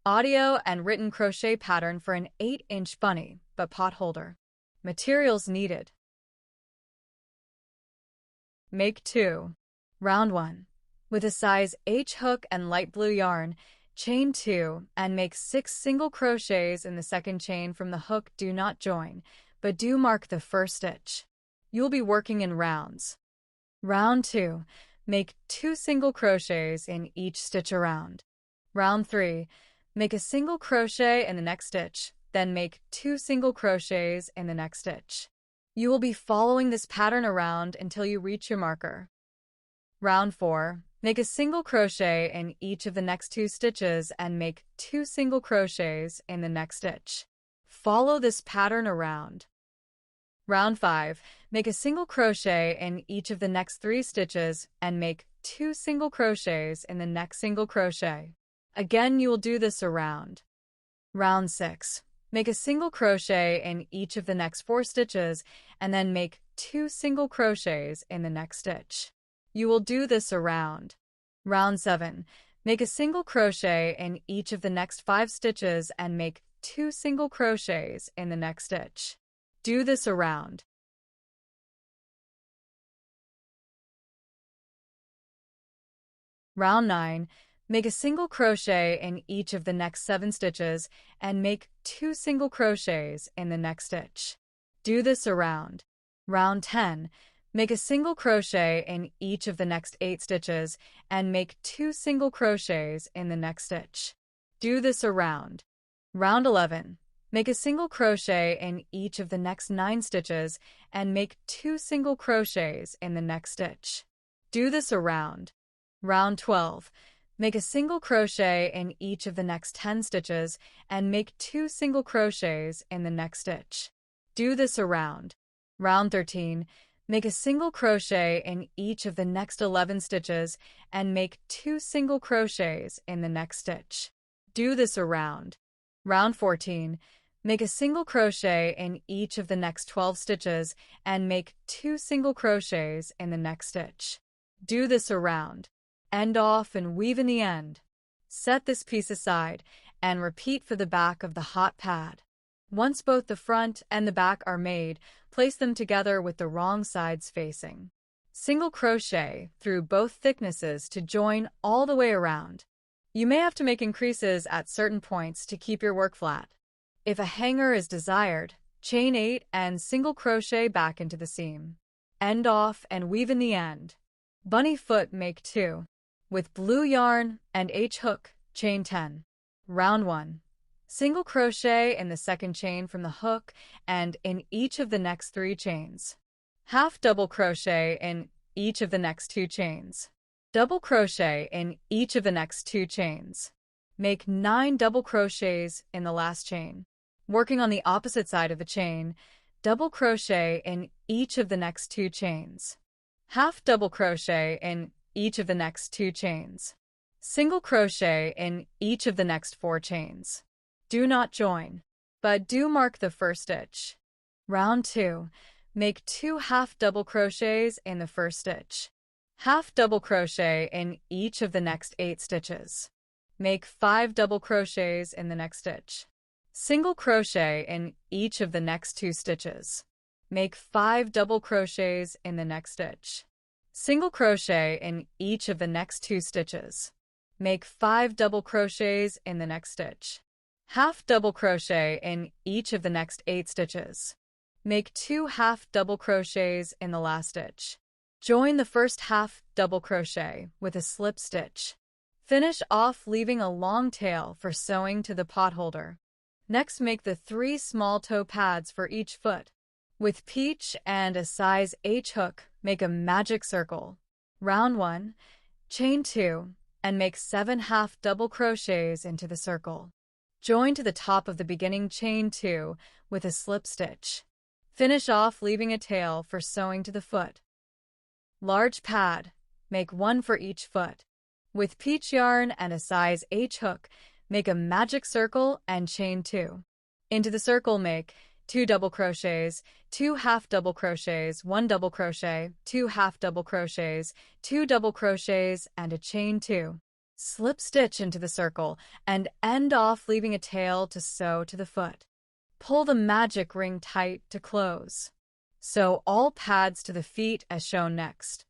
Audio and written crochet pattern for an 8-inch bunny, but pot holder. Materials needed. Make 2. Round 1. With a size H hook and light blue yarn, chain 2 and make 6 single crochets in the second chain from the hook. Do not join, but do mark the first stitch. You'll be working in rounds. Round 2. Make 2 single crochets in each stitch around. Round 3. Make a single crochet in the next stitch, then make 2 single crochets in the next stitch. You will be following this pattern around until you reach your marker. Round 4. Make a single crochet in each of the next 2 stitches and make 2 single crochets in the next stitch. Follow this pattern around. Round 5. Make a single crochet in each of the next 3 stitches and make 2 single crochets in the next single crochet. Again, you will do this around. Round 6. Make a single crochet in each of the next 4 stitches and then make 2 single crochets in the next stitch. You will do this around. Round 7. Make a single crochet in each of the next 5 stitches and make 2 single crochets in the next stitch. Do this around. Round 9. Make a single crochet in each of the next 7 stitches and make 2 single crochets in the next stitch. Do this around. Round 10. Make a single crochet in each of the next 8 stitches and make 2 single crochets in the next stitch. Do this around. Round 11. Make a single crochet in each of the next 9 stitches and make 2 single crochets in the next stitch. Do this around. Round 12. Make a single crochet in each of the next 10 stitches and make 2 single crochets in the next stitch. Do this around. Round 13. Make a single crochet in each of the next 11 stitches and make 2 single crochets in the next stitch. Do this around. Round 14. Make a single crochet in each of the next 12 stitches and make 2 single crochets in the next stitch. Do this around. End off and weave in the end. Set this piece aside and repeat for the back of the hot pad. Once both the front and the back are made, place them together with the wrong sides facing. Single crochet through both thicknesses to join all the way around. You may have to make increases at certain points to keep your work flat. If a hanger is desired, chain 8 and single crochet back into the seam. End off and weave in the end. Bunny foot, make 2. With blue yarn and H hook, chain 10. Round 1. Single crochet in the second chain from the hook and in each of the next 3 chains. Half double crochet in each of the next 2 chains. Double crochet in each of the next 2 chains. Make 9 double crochets in the last chain. Working on the opposite side of the chain, double crochet in each of the next 2 chains. Half double crochet in each of the next 2 chains. Single crochet in each of the next 4 chains. Do not join, but do mark the first stitch. Round 2. Make 2 half double crochets in the first stitch. Half double crochet in each of the next 8 stitches. Make 5 double crochets in the next stitch. Single crochet in each of the next 2 stitches. Make 5 double crochets in the next stitch. Single crochet in each of the next 2 stitches. Make 5 double crochets in the next stitch. Half double crochet in each of the next 8 stitches. Make 2 half double crochets in the last stitch. Join the first half double crochet with a slip stitch. Finish off leaving a long tail for sewing to the pot holder. Next, make the 3 small toe pads for each foot. With peach and a size H hook, make a magic circle. Round 1. Chain 2 and make 7 half double crochets into the circle. Join to the top of the beginning chain 2 with a slip stitch. Finish off leaving a tail for sewing to the foot. Large pad, make 1 for each foot. With peach yarn and a size H hook, make a magic circle and chain 2. Into the circle, make 2 double crochets, 2 half double crochets, 1 double crochet, 2 half double crochets, 2 double crochets, and a chain 2. Slip stitch into the circle and end off, leaving a tail to sew to the foot. Pull the magic ring tight to close. Sew all pads to the feet as shown next.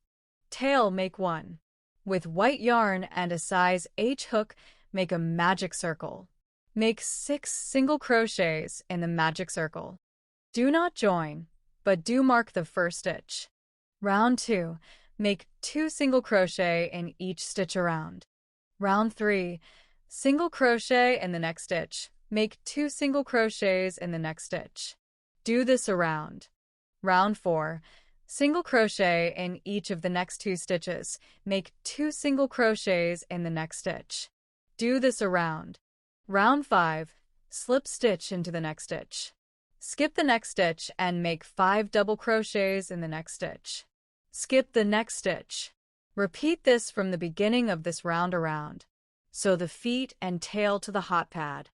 Tail, make 1. With white yarn and a size H hook, make a magic circle. Make 6 single crochets in the magic circle. Do not join, but do mark the first stitch. Round 2, make 2 single crochet in each stitch around. Round 3, single crochet in the next stitch. Make 2 single crochets in the next stitch. Do this around. Round 4, single crochet in each of the next 2 stitches. Make 2 single crochets in the next stitch. Do this around. Round 5, slip stitch into the next stitch. Skip the next stitch and make 5 double crochets in the next stitch. Skip the next stitch. Repeat this from the beginning of this round around. Sew the feet and tail to the hot pad.